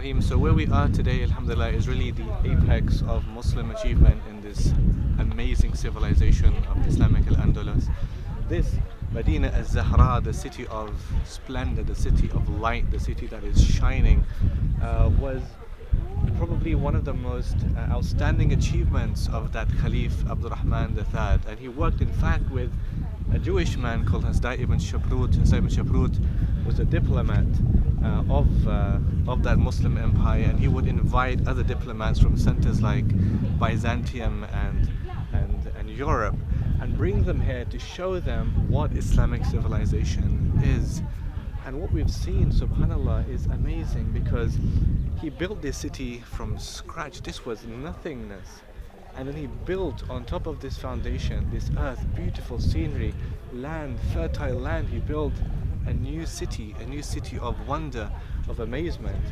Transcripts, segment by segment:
Rahim. So where we are today, alhamdulillah, is really the apex of Muslim achievement in this amazing civilization of Islamic Andalus. This Madinat al-Zahrah, the city of splendor, the city of light, the city that is shining, was probably one of the most outstanding achievements of that Caliph Abdurrahman III. And he worked in fact with a Jewish man called Hasdai ibn Shaprut. Hasdai ibn Shaprut was a diplomat of that Muslim empire, and he would invite other diplomats from centers like Byzantium and Europe and bring them here to show them what Islamic civilization is. And what we've seen, subhanallah, is amazing, because he built this city from scratch. This was nothingness. And then he built on top of this foundation, this earth, beautiful scenery, land, fertile land. He built a new city of wonder, of amazement.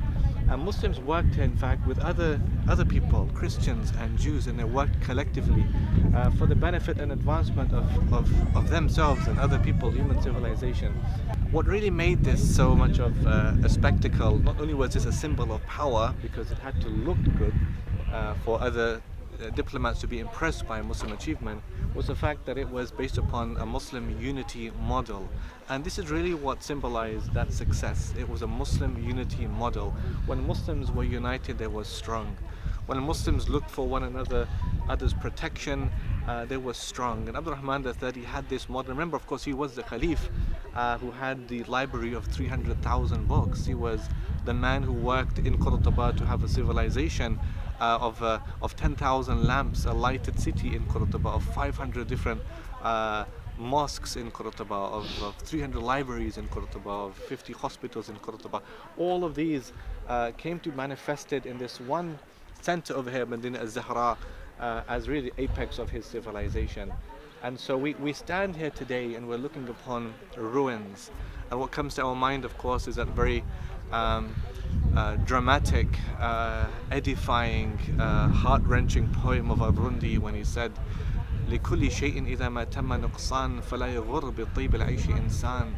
And Muslims worked in fact with other people, Christians and Jews, and they worked collectively for the benefit and advancement of themselves and other people, human civilization. What really made this so much of a spectacle, not only was this a symbol of power, because it had to look good for other diplomats to be impressed by Muslim achievement, was the fact that it was based upon a Muslim unity model. And this is really what symbolized that success. It was a Muslim unity model. When Muslims were united, they were strong. When Muslims looked for one another, others' protection, they were strong. And Abdurrahman III had this model. Remember, of course, he was the Caliph who had the library of 300,000 books. He was the man who worked in Qurtuba to have a civilization of 10,000 lamps, a lighted city in Qurtuba, of 500 different mosques in Qurtuba, of 300 libraries in Qurtuba, of 50 hospitals in Qurtuba. All of these came to manifested in this one center over here, Madinat al-Zahrah, as really the apex of his civilization. And so we stand here today and we're looking upon ruins. And what comes to our mind, of course, is that very dramatic, edifying, heart-wrenching poem of Al-Rundi when he said, لكل شيء إذا ما تم نقصان فلا يغر بالطيب العيش إنسان.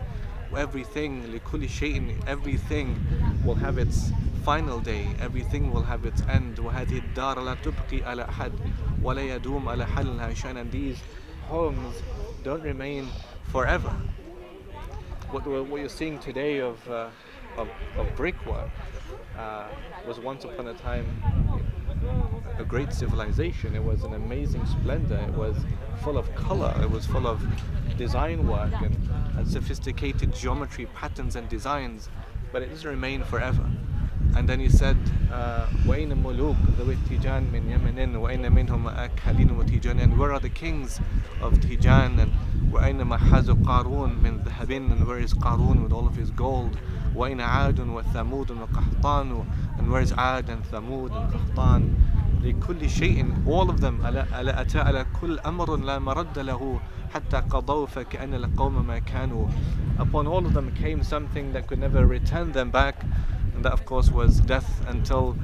Everything, لكل شيء, everything will have its final day, everything will have its end. وهذه الدار لا تبقي على أحد ولا يدوم على حلها شأن. And these homes don't remain forever. What you're seeing today of brickwork was once upon a time a great civilization. It was an amazing splendor. It was full of color. It was full of design work and sophisticated geometry, patterns and designs. But it doesn't remain forever. And then he said, وَأَيْنَ مُلُوكُ ذَوِي التِّيجَانِ مِنْ يَمَنٍ وَأَيْنَ مِنْهُمْ أَكَّالِينَ وَتِيجَانٍ. And where are the kings of Tijan? And وَأَيْنَ مَحَازُ قَارُونَ مِنْ ذَهَبٍ. And where is Qarun with all of his gold? وَأَيْنَ عَادٌ وَثَمُودٌ وَقَحْطَانُ. And where is Ad and Thamud and Qahtan? لكل شيء, all of them, ألا أتى على كل أمر لا مرد له حتى قضوا فكأن القوم ما كانوا. Upon all of them came something that could never return them back, and that of course was death, until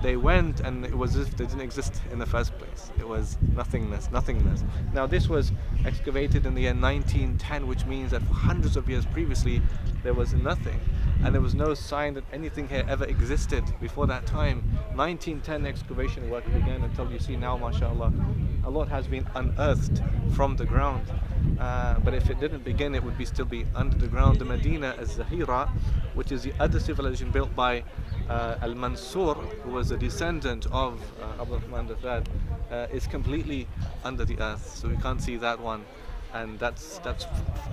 they went and it was as if they didn't exist in the first place. It was nothingness. Now this was excavated in the year 1910, which means that for hundreds of years previously there was nothing, and there was no sign that anything here ever existed before that time. 1910 excavation work began until you see now, mashallah, a lot has been unearthed from the ground. But if it didn't begin, it would still be under the ground. The Madinat al-Zahira, which is the other civilization built by Al-Mansur, who was a descendant of Abdurrahman III, is completely under the earth. So we can't see that one, and that's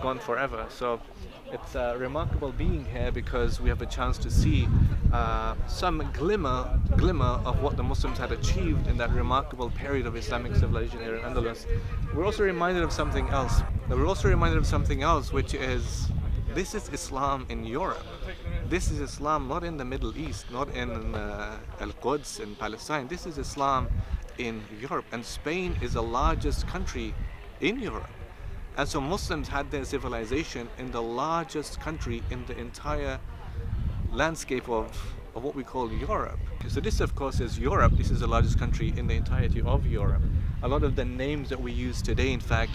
gone forever. So it's remarkable being here, because we have a chance to see some glimmer of what the Muslims had achieved in that remarkable period of Islamic civilization here in Andalus. We're also reminded of something else. Which is, this is Islam in Europe. This is Islam not in the Middle East, not in Al-Quds in Palestine. This is Islam in Europe, and Spain is the largest country in Europe. And so Muslims had their civilization in the largest country in the entire landscape of what we call Europe. So this of course is Europe. This is the largest country in the entirety of Europe. A lot of the names that we use today, in fact,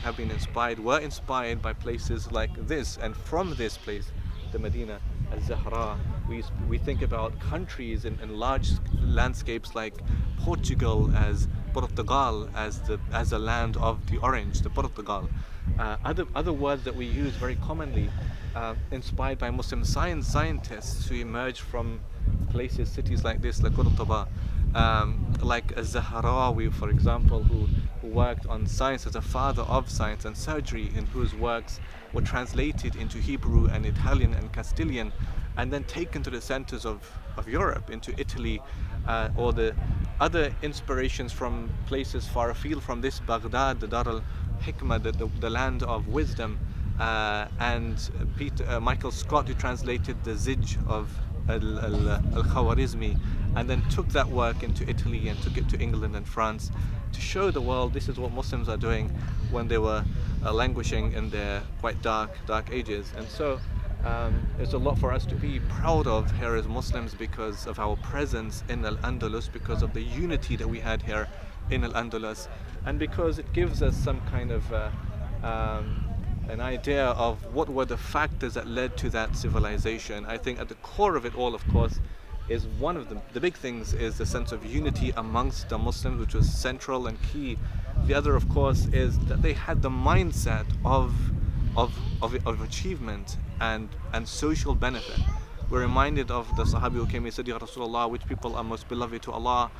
were inspired by places like this, and from this place, the Madinat Zahrah. We think about countries in large landscapes like Portugal as Portugal, as the land of the orange, the Portugal. Other words that we use very commonly, inspired by Muslim scientists who emerge from places, cities like this, like Qurtuba, like a Zahrawi, for example, who worked on science as a father of science and surgery, and whose works were translated into Hebrew and Italian and Castilian, and then taken to the centers of Europe, into Italy, or the other inspirations from places far afield from this, Baghdad, the Dar al-Hikmah, the land of wisdom, and Michael Scott, who translated the Zij of Al-Khawarizmi, and then took that work into Italy and took it to England and France to show the world this is what Muslims are doing when they were languishing in their quite dark ages. And so it's a lot for us to be proud of here as Muslims, because of our presence in Al-Andalus, because of the unity that we had here in Al-Andalus, and because it gives us some kind of an idea of what were the factors that led to that civilization. I think at the core of it all, of course, is one of the big things is the sense of unity amongst the Muslims, which was central and key. The other, of course, is that they had the mindset of achievement and social benefit. We're reminded of the Sahabi who came and said, Ya Rasulullah, which people are most beloved to Allah?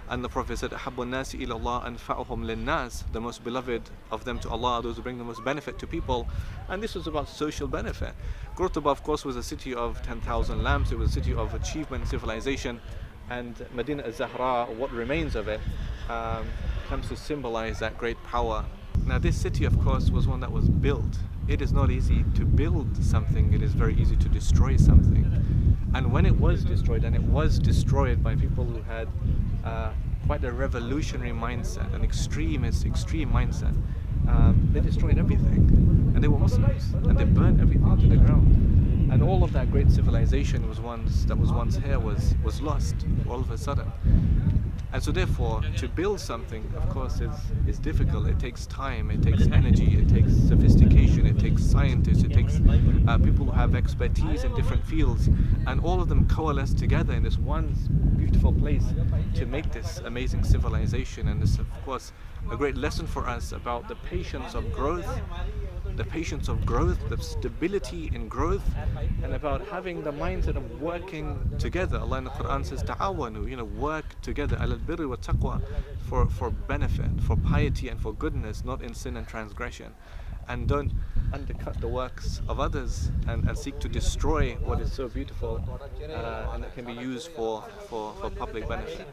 And the Prophet said, أَحَبُّ النَّاسِ إِلَى اللَّهِ أَنْفَعُهُمْ لِلنَّاسِ. The most beloved of them to Allah, those who bring the most benefit to people. And this was about social benefit. Qurtuba, of course, was a city of 10,000 lamps. It was a city of achievement, civilization. And Madinat al-Zahrah, what remains of it, comes to symbolize that great power. Now, this city, of course, was one that was built. It is not easy to build something. It is very easy to destroy something. And when it was destroyed, and it was destroyed by people who had quite a revolutionary mindset, an extreme mindset, they destroyed everything. And they were Muslims, and they burnt everything to the ground. And all of that great civilization was once here was lost all of a sudden. And so therefore, to build something, of course, is difficult. It takes time, it takes energy, it takes sophistication, it takes scientists, it takes people who have expertise in different fields, and all of them coalesce together in this one beautiful place to make this amazing civilization. And this, of course, a great lesson for us about the patience of growth, the stability in growth, and about having the mindset of working together. Allah in the Quran says, ta'awanu, work together, alal birri wa taqwa, for benefit, for piety and for goodness, not in sin and transgression. And don't undercut the works of others and seek to destroy what is so beautiful and that can be used for public benefit.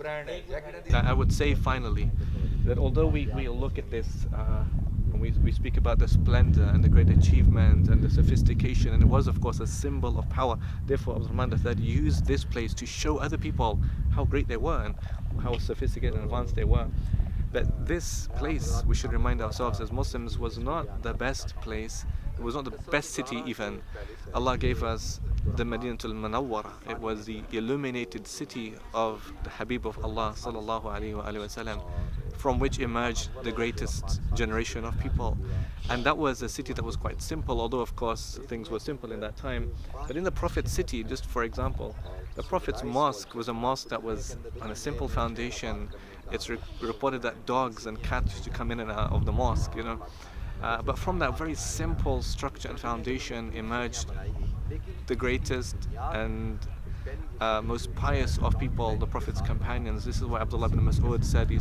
I would say finally that although we look at this and we speak about the splendor and the great achievement and the sophistication, and it was of course a symbol of power, therefore Uthman III used this place to show other people how great they were and how sophisticated and advanced they were. But this place, we should remind ourselves as Muslims, was not the best place. It was not the best city even. Allah gave us the Madinat al-Munawwara. It was the illuminated city of the Habib of Allah sallallahu alaihi wasallam, from which emerged the greatest generation of people. And that was a city that was quite simple, although of course things were simple in that time. But in the Prophet's city, just for example, the Prophet's mosque was a mosque that was on a simple foundation. It's reported that dogs and cats used to come in and out of the mosque, but from that very simple structure and foundation emerged the greatest and most pious of people, the Prophet's companions. This is what Abdullah ibn Mas'ud said. He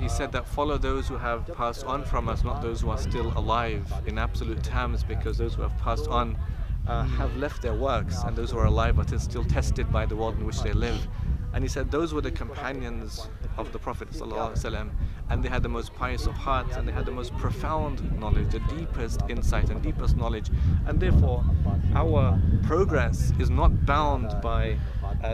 said that follow those who have passed on from us, not those who are still alive, in absolute terms, because those who have passed on have left their works, and those who are alive are still tested by the world in which they live. And he said those were the companions of the Prophet ﷺ, and they had the most pious of hearts, and they had the most profound knowledge, the deepest insight and deepest knowledge. And therefore our progress is not bound by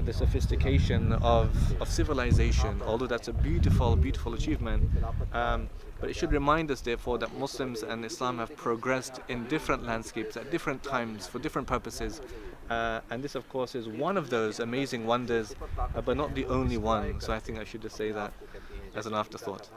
the sophistication of civilization, although that's a beautiful achievement. But it should remind us therefore that Muslims and Islam have progressed in different landscapes at different times for different purposes. And this of course is one of those amazing wonders, but not the only one. So I think I should just say that as an afterthought.